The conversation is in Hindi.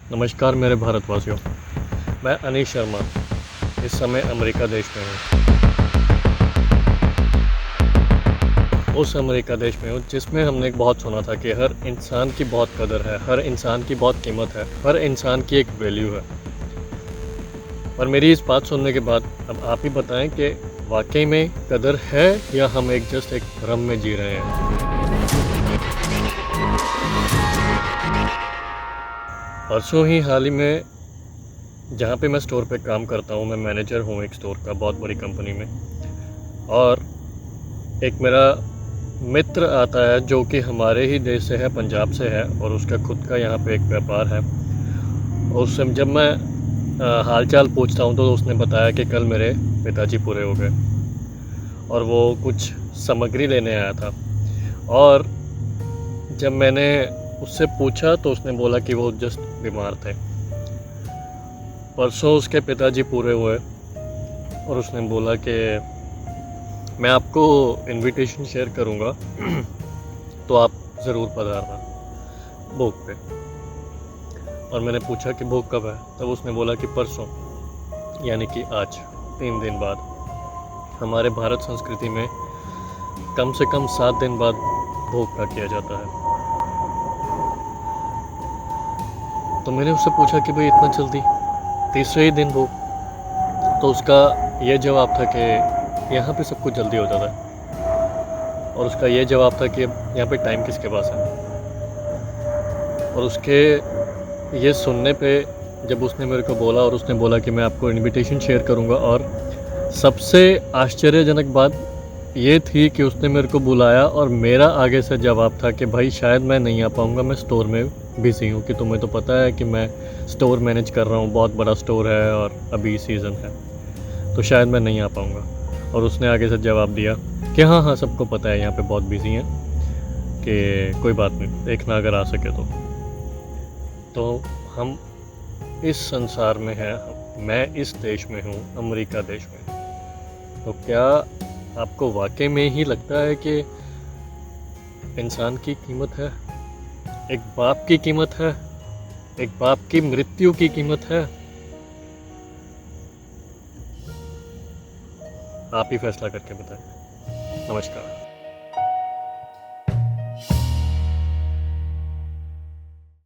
नमस्कार मेरे भारतवासियों। मैं अनीश शर्मा इस समय अमेरिका देश में हूँ। उस अमेरिका देश में हूँ जिसमें हमने बहुत सुना था कि हर इंसान की बहुत कदर है, हर इंसान की बहुत कीमत है, हर इंसान की एक वैल्यू है। और मेरी इस बात सुनने के बाद अब आप ही बताएं कि वाकई में कदर है या हम एक भ्रम में जी रहे हैं। परसों ही हाल ही में जहाँ पे मैं स्टोर पे काम करता हूँ, मैं मैनेजर हूँ एक स्टोर का बहुत बड़ी कंपनी में। और एक मेरा मित्र आता है जो कि हमारे ही देश से है, पंजाब से है, और उसका खुद का यहाँ पे एक व्यापार है। और उससे जब मैं हाल चाल पूछता हूँ तो उसने बताया कि कल मेरे पिताजी पूरे हो गए और वो कुछ सामग्री लेने आया था। और जब मैंने उससे पूछा तो उसने बोला कि वो जस्ट बीमार थे। परसों उसके पिताजी पूरे हुए और उसने बोला कि मैं आपको इनविटेशन शेयर करूँगा तो आप ज़रूर पधारना भोग पे। और मैंने पूछा कि भोग कब है, तब उसने बोला कि परसों, यानी कि आज 3 दिन बाद। हमारे भारत संस्कृति में कम से कम 7 दिन बाद भोग का किया जाता है। तो मैंने उससे पूछा कि भाई इतना जल्दी, तीसरे ही दिन भोग? तो उसका ये जवाब था कि यहाँ पे सब कुछ जल्दी हो जाता है। और उसका ये जवाब था कि यहाँ पे टाइम किसके पास है। और उसके ये सुनने पे जब उसने मेरे को बोला और उसने बोला कि मैं आपको इनविटेशन शेयर करूँगा, और सबसे आश्चर्यजनक बात ये थी कि उसने मेरे को बुलाया और मेरा आगे से जवाब था कि भाई शायद मैं नहीं आ पाऊँगा, मैं स्टोर में बिज़ी हूँ, कि तुम्हें तो पता है कि मैं स्टोर मैनेज कर रहा हूँ, बहुत बड़ा स्टोर है और अभी सीज़न है, तो शायद मैं नहीं आ पाऊँगा। और उसने आगे से जवाब दिया कि हाँ हाँ सबको पता है यहाँ पे बहुत बिज़ी हैं, कि कोई बात नहीं, देखना अगर आ सके तो हम इस संसार में हैं, मैं इस देश में हूँ, अमेरिका देश में। तो क्या आपको वाकई में ही लगता है कि इंसान की कीमत है, एक बाप की कीमत है, एक बाप की मृत्यु की कीमत है? आप ही फैसला करके बताएं। नमस्कार।